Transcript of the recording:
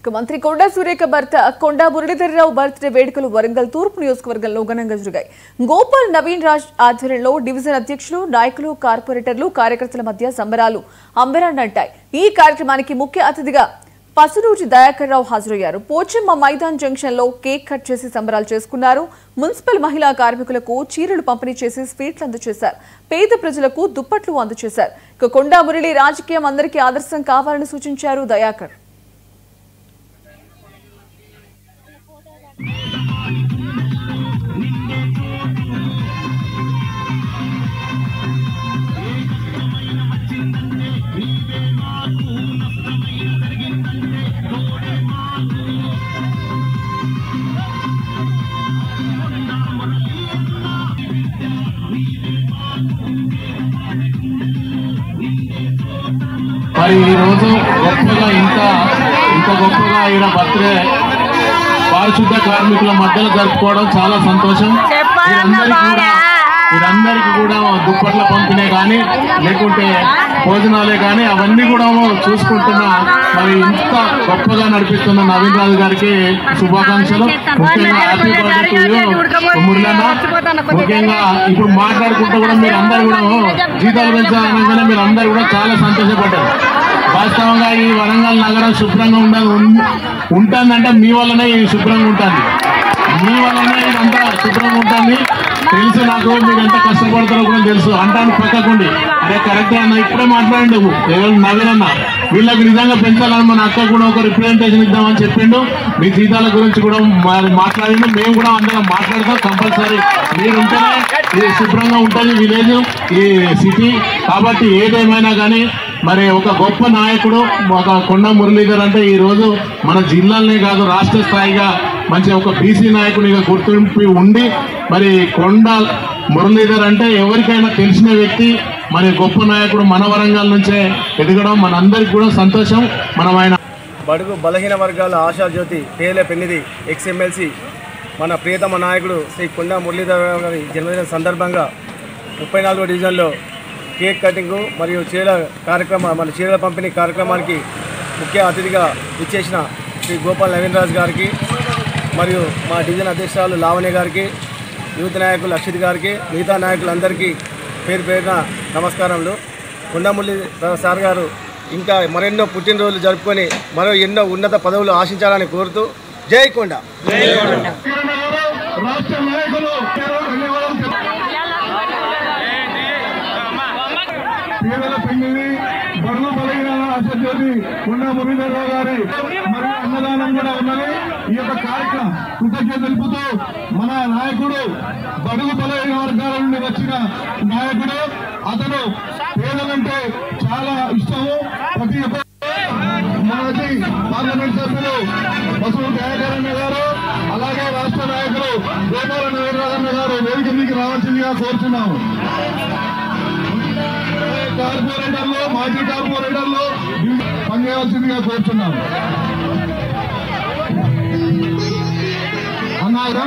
మంత్రి కొండా సురేఖ భర్త కొండా మురళీధరరావు బర్త్డే వేడుకలు వరంగల్ తూర్పు నియోజకవర్గంలో ఘనంగా జరిగాయి. గోపాల్ నవీన్ రాజ్ ఆధ్వర్యంలో డివిజన్ అధ్యక్షులు, నాయకులు, కార్పొరేటర్లు, కార్యకర్తల మధ్య సంబరాలు అంబరాన్నంటాయి. ఈ కార్యక్రమానికి ముఖ్య అతిథిగా పసునూరి దయాకర్ రావు హాజరయ్యారు. పోచమ్మ మైదాన్ జంక్షన్ లో కేక్ కట్ చేసి సంబరాలు చేసుకున్నారు. మున్సిపల్ మహిళా కార్మికులకు చీరలు పంపిణీ చేసి స్వీట్లు అందజేశారు. పేద ప్రజలకు దుప్పట్లు అందజేశారు. కొండా మురళి రాజకీయం అందరికీ ఆదర్శం కావాలని సూచించారు దయాకర్. మరి ఈ రోజు గొప్పగా ఇంత గొప్పగా ఈయన బర్త్డే పారిశుద్ధ కార్మికుల మధ్యలో జరుపుకోవడం చాలా సంతోషం. వీరందరికీ కూడా దుప్పట్ల పంపిణీ కానీ లేకుంటే భోజనాలే కానీ అవన్నీ కూడా చూసుకుంటున్న మరి ఇంత గొప్పగా నడిపిస్తున్న నవీన్ రాజు గారికి శుభాకాంక్షలు. ముఖ్యంగా హ్యాపీ బర్త్డే టు యూ మురళన్న. ముఖ్యంగా ఇప్పుడు మాట్లాడుకుంటూ కూడా మీరు అందరు కూడా జీతాలు పెంచాలనగానే మీరు అందరు కూడా చాలా సంతోషపడ్డారు. వాస్తవంగా ఈ వరంగల్ నగరం శుభ్రంగా ఉంటుందంటే మీ వల్లనే ఇది శుభ్రంగా ఉంటుంది, మీ వల్లనే ఇదంతా శుభ్రంగా ఉంటుంది. తెలుసు నాకు, మీరు ఎంత కష్టపడతారో కూడా తెలుసు. అంటాను పక్కకుండి, అరే కరెక్టే అన్న, ఇప్పుడే మాట్లాడండి ఎవరు నవీన్ అన్న, వీళ్ళకి నిజంగా పెంచాలని మన అక్క కూడా ఒక రిప్రజెంటేషన్ ఇద్దామని చెప్పిండు. మీ జీతాల గురించి కూడా మాట్లాడిండు. మేము కూడా అందరం మాట్లాడతాం. కంపల్సరీ మీరు ఉంటేనే ఇది శుభ్రంగా ఉంటుంది విలేజ్, ఈ సిటీ. కాబట్టి ఏదేమైనా కానీ మరి ఒక గొప్ప నాయకుడు ఒక కొండా మురళీధర్ అంటే ఈరోజు మన జిల్లాలనే కాదు రాష్ట్ర స్థాయిగా మంచి ఒక బీసీ నాయకునిగా గుర్తింపు ఉండి, మరి కొండా మురళీధర్ అంటే ఎవరికైనా తెలిసిన వ్యక్తి, మరి గొప్ప నాయకుడు మన వరంగల్ నుంచే ఎదగడం మనందరికీ కూడా సంతోషం. మనం ఆయన బడుగు బలహీన వర్గాల ఆశాజ్యోతి పేర్ల పెన్నిది ఎక్స్ఎమ్మెల్సీ మన ప్రియతమ నాయకుడు శ్రీ కొండా మురళీధర్ గారి జన్మదిన సందర్భంగా 34వ డివిజన్లో కేక్ కటింగు మరియు చీరల పంపిణీ కార్యక్రమానికి ముఖ్య అతిథిగా ఇచ్చేసిన శ్రీ గోపాల్ నవీన్ రాజ్ గారికి మరియు మా డివిజన్ అధ్యక్షురాలు లావణ్య గారికి, యూత్ నాయకులు అక్షిత్ గారికి, మిగతా నాయకులందరికీ పేరు పేరున నమస్కారములు. కొండా మురళీధర్ సార్ గారు ఇంకా మరెన్నో పుట్టినరోజులు జరుపుకొని మరో ఎన్నో ఉన్నత పదవులు ఆశించాలని కోరుతూ జై కొండా. పేదల పెళ్లి బడుగు బలహీన ఆశాజ్యోతి కొండా మురళీధరరావు గారి మరి అన్నదానం కూడా ఉన్నది. ఈ యొక్క కార్యక్రమం కృతజ్ఞత తెలుపుతూ మన నాయకుడు బడుగు బలహీన వర్గాల నుండి వచ్చిన నాయకుడు, అతను పేదలంటే చాలా ఇష్టము. ప్రతి ఒక్క మాజీ పార్లమెంట్ సభ్యులు పసునూరి దయాకర్ అన్న గారు, అలాగే రాష్ట్ర నాయకులు గోపాల నవీన్ రాజ్ అన్న గారు వేదిక మీదకి రావాల్సిందిగా కోరుతున్నాము. కార్పొరేటర్లు, మాజీ కార్పొరేటర్లు పనిచేయాల్సిందిగా కోరుతున్నాం. అన్నారా